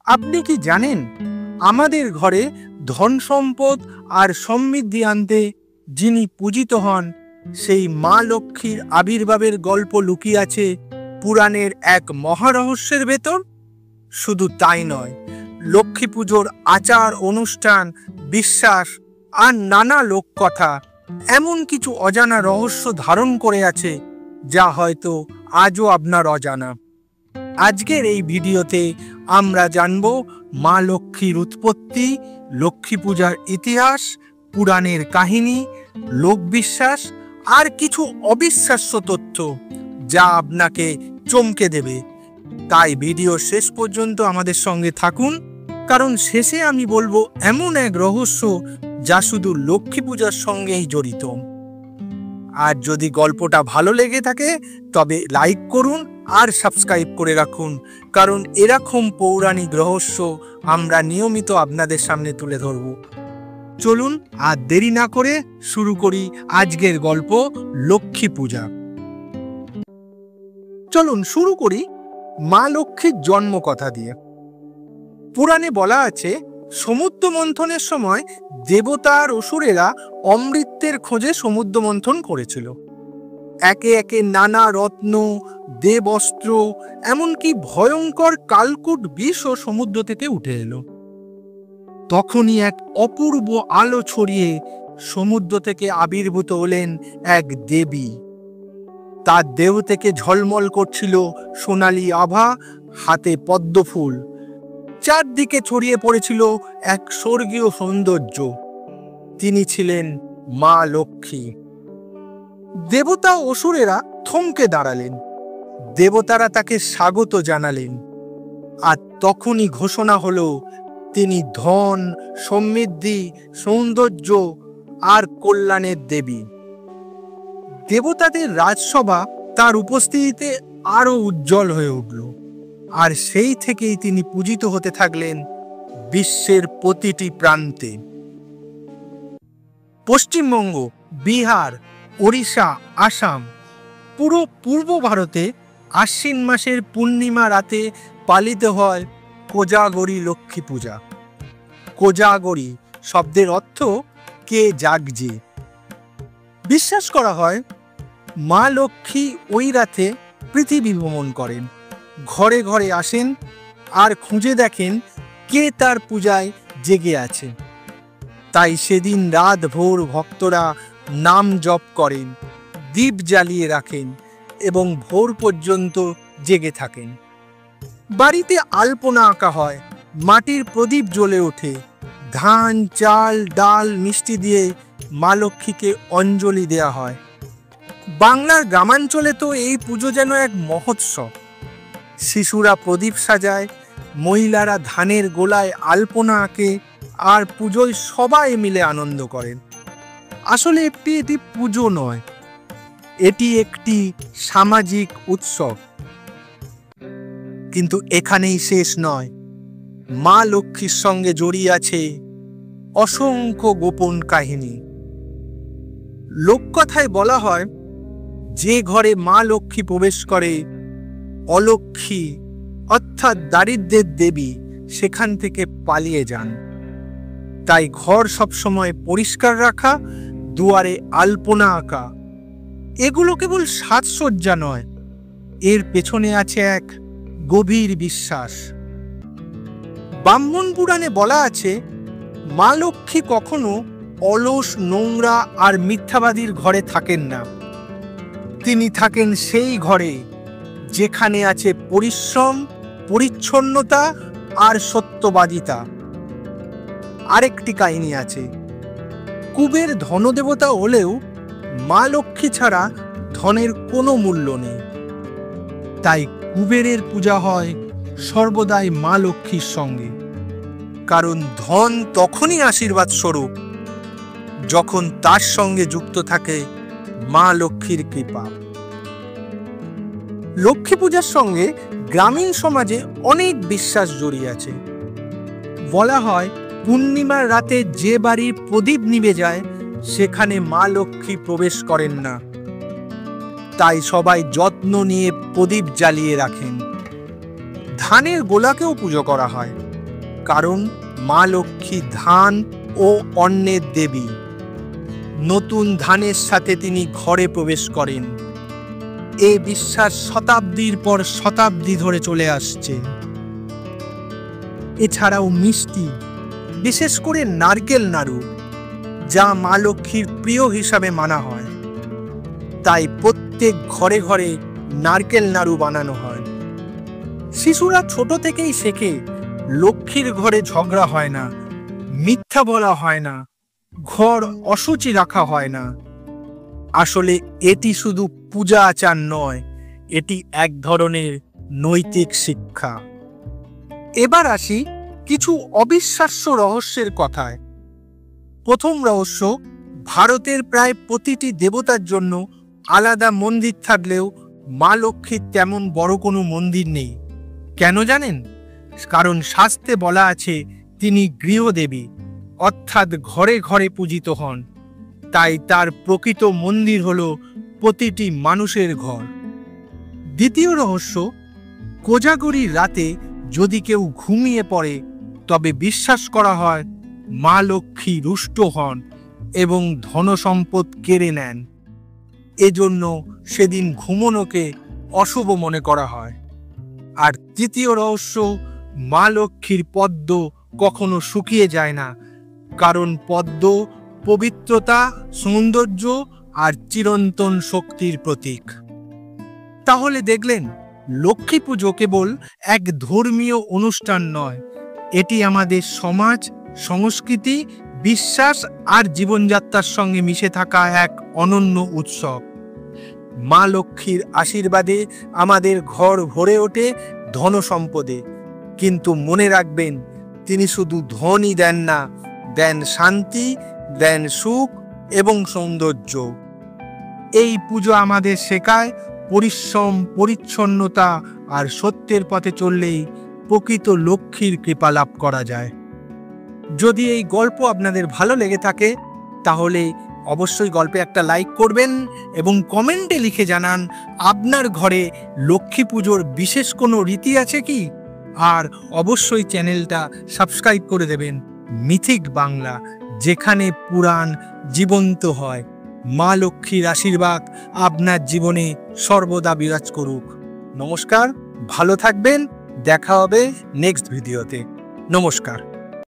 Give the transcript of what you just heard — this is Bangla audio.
আপনি কি জানেন আমাদের ঘরে ধন সম্পদ আর সমৃদ্ধি আনতে যিনি পূজিত হন সেই মা লক্ষ্মীর আবির্ভাবের গল্প লুকিয়ে আছে পুরাণের এক মহারহস্যের ভেতর? শুধু তাই নয়, লক্ষ্মী পুজোর আচার অনুষ্ঠান, বিশ্বাস আর নানা লোককথা এমন কিছু অজানা রহস্য ধারণ করে আছে যা হয়তো আজও আপনার অজানা। আজকের এই ভিডিওতে আমরা জানব মা লক্ষ্মীর উৎপত্তি, লক্ষ্মী পূজার ইতিহাস, পুরাণের কাহিনী, লোকবিশ্বাস আর কিছু অবিশ্বাস্য তথ্য যা আপনাকে চমকে দেবে। তাই ভিডিও শেষ পর্যন্ত আমাদের সঙ্গে থাকুন, কারণ শেষে আমি বলবো এমন এক রহস্য যা শুধু লক্ষ্মী পূজার সঙ্গেই জড়িত। আর যদি গল্পটা ভালো লেগে থাকে তবে লাইক করুন আর সাবস্ক্রাইব করে রাখুন, কারণ এরকম পৌরাণিক রহস্য আমরা নিয়মিত আপনাদের সামনে তুলে ধরব। চলুন আর দেরি না করে শুরু করি আজকের গল্প, লক্ষ্মী পূজা। চলুন শুরু করি মা লক্ষ্মীর জন্ম কথা দিয়ে। পুরাণে বলা আছে সমুদ্র মন্থনের সময় দেবতা আর অসুরেরা অমৃতের খোঁজে সমুদ্র মন্থন করেছিল। একে একে নানা রত্ন, দেবস্ত্র, এমনকি ভয়ঙ্কর কালকূট বিষও সমুদ্র থেকে উঠে এলো। তখনই এক অপূর্ব আলো ছড়িয়ে সমুদ্র থেকে আবির্ভূত হলেন এক দেবী। তার দেহ থেকে ঝলমল করছিল সোনালী আভা, হাতে পদ্মফুল, চারদিকে ছড়িয়ে পড়েছিল এক স্বর্গীয় সৌন্দর্য। তিনি ছিলেন মা লক্ষ্মী। দেবতা অসুরেরা থমকে দাঁড়ালেন। দেবতারা তাকে স্বাগত জানালেন, আর তখনই ঘোষণা হলো তিনি ধন, সমৃদ্ধি, সৌন্দর্য আর কল্যাণের দেবী। দেবতাদের রাজসভা তার উপস্থিতিতে আরো উজ্জ্বল হয়ে উঠল, আর সেই থেকেই তিনি পূজিত হতে থাকলেন বিশ্বের প্রতিটি প্রান্তে। পশ্চিমবঙ্গ, বিহার, ওড়িশা, আসাম, পুরো পূর্ব ভারতে আশ্বিন মাসের পূর্ণিমা রাতে পালিত হয় কোজাগরী লক্ষ্মী পূজা। কোজাগরী শব্দের অর্থ কে জাগছে। বিশ্বাস করা হয় মা লক্ষ্মী ওই রাতে পৃথিবী ভ্রমণ করেন, ঘরে ঘরে আসেন আর খুঁজে দেখেন কে তার পূজায় জেগে আছে। তাই সেদিন রাত ভোর ভক্তরা নাম জপ করেন, দীপ জ্বালিয়ে রাখেন এবং ভোর পর্যন্ত জেগে থাকেন। বাড়িতে আলপনা আঁকা হয়, মাটির প্রদীপ জ্বলে ওঠে, ধান, চাল, ডাল, মিষ্টি দিয়ে মা লক্ষ্মীকে অঞ্জলি দেয়া হয়। বাংলার গ্রামাঞ্চলে তো এই পুজো যেন এক মহোৎসব। শিশুরা প্রদীপ সাজায়, মহিলারা ধানের গোলায় আলপনা আঁকে, আর পুজোয় সবাই মিলে আনন্দ করেন। আসলে এটি পুজো নয়, এটি একটি সামাজিক উৎসব। কিন্তু এখানেই শেষ নয়, মা লক্ষ্মীর সঙ্গে জড়িয়ে আছে অসংখ্য গোপন কাহিনী। লোককথায় বলা হয় যে ঘরে মা লক্ষ্মী প্রবেশ করে অলক্ষ্মী অর্থাৎ দারিদ্র্যের দেবী সেখান থেকে পালিয়ে যান। তাই ঘর সবসময় পরিষ্কার রাখা, দুয়ারে আলপনা আঁকা, এগুলো কেবল সাজসজ্জা নয়, এর পেছনে আছে এক গভীর বিশ্বাস। ব্রাহ্মণ পুরাণে বলা আছে মা লক্ষ্মী কখনো অলস, নোংরা আর মিথ্যাবাদীর ঘরে থাকেন না। তিনি থাকেন সেই ঘরে যেখানে আছে পরিশ্রম, পরিচ্ছন্নতা আর সত্যবাদিতা। আরেকটি কাহিনী আছে, কুবের ধনদেবতা হলেও মা লক্ষ্মী ছাড়া ধনের কোনো মূল্য নেই। তাই কুবেরের পূজা হয় সর্বদাই মা লক্ষ্মীর সঙ্গে, কারণ ধন তখনই আশীর্বাদ স্বরূপ যখন তার সঙ্গে যুক্ত থাকে মা লক্ষ্মীর কৃপা। লক্ষ্মী পূজার সঙ্গে গ্রামীণ সমাজে অনেক বিশ্বাস জড়িয়ে আছে। বলা হয় পূর্ণিমার রাতে যে বাড়ির প্রদীপ নিভে যায় সেখানে মা লক্ষ্মী প্রবেশ করেন না। তাই সবাই যত্ন নিয়ে প্রদীপ জ্বালিয়ে রাখেন। ধানের গোলাকেও পুজো করা হয়, কারণ মা লক্ষ্মী ধান ও অন্নের দেবী। নতুন ধানের সাথে তিনি ঘরে প্রবেশ করেন। এ বিশ্বাস শতাব্দীর পর শতাব্দী ধরে চলে আসছে। এছাড়াও মিষ্টি, বিশেষ করে নারকেল নাড়ু, যা মা লক্ষ্মীর প্রিয় হিসাবে মানা হয়, তাই প্রত্যেক ঘরে ঘরে নারকেল নাড়ু বানানো হয়। শিশুরা ছোট থেকেই শেখে লক্ষ্মীর ঘরে ঝগড়া হয় না, মিথ্যা বলা হয় না, ঘর অশুচি রাখা হয় না। আসলে এটি শুধু পূজা আচার নয়, এটি এক ধরনের নৈতিক শিক্ষা। এবার আসি কিছু অবিশ্বাস্য রহস্যের কথায়। প্রথম রহস্য, ভারতের প্রায় প্রতিটি দেবতার জন্য আলাদা মন্দির থাকলেও মা লক্ষ্মীর তেমন বড় কোনো মন্দির নেই। কেন জানেন? কারণ শাস্ত্রে বলা আছে তিনি গৃহদেবী, অর্থাৎ ঘরে ঘরে পূজিত হন। তাই তার প্রকৃত মন্দির হল প্রতিটি মানুষের ঘর। দ্বিতীয় রহস্য, কোজাগরীর রাতে যদি কেউ ঘুমিয়ে পড়ে তবে বিশ্বাস করা হয় মা লক্ষ্মী রুষ্ট হন এবং ধনসম্পদ কেড়ে নেন। এজন্য সেদিন ঘুমোনোকে অশুভ মনে করা হয়। আর তৃতীয় রহস্য, মা লক্ষ্মীর পদ্ম কখনো শুকিয়ে যায় না, কারণ পদ্ম পবিত্রতা, সৌন্দর্য আর চিরন্তন শক্তির প্রতীক। তাহলে দেখলেন, লক্ষ্মী পুজো কেবল এক ধর্মীয় অনুষ্ঠান নয়, এটি আমাদের সমাজ, সংস্কৃতি, বিশ্বাস আর জীবনযাত্রার সঙ্গে মিশে থাকা এক অনন্য উৎসব। মা লক্ষ্মীর আশীর্বাদে আমাদের ঘর ভরে ওঠে ধন সম্পদে, কিন্তু মনে রাখবেন, তিনি শুধু ধনই দেন না, দেন শান্তি, দেন সুখ এবং সৌন্দর্য। এই পুজো আমাদের শেখায় পরিশ্রম, পরিচ্ছন্নতা আর সত্যের পথে চললেই প্রকৃত লক্ষ্মীর কৃপা লাভ করা যায়। যদি এই গল্প আপনাদের ভালো লেগে থাকে তাহলে অবশ্যই গল্পে একটা লাইক করবেন এবং কমেন্টে লিখে জানান আপনার ঘরে লক্ষ্মী পুজোর বিশেষ কোনো রীতি আছে কি। আর অবশ্যই চ্যানেলটা সাবস্ক্রাইব করে দেবেন। মিথিক বাংলা, যেখানে পুরাণ জীবন্ত হয়। মা লক্ষ্মীর আশীর্বাদ আপনার জীবনে সর্বদা বিরাজ করুক। নমস্কার, ভালো থাকবেন, দেখা হবে নেক্সট ভিডিওতে। নমস্কার।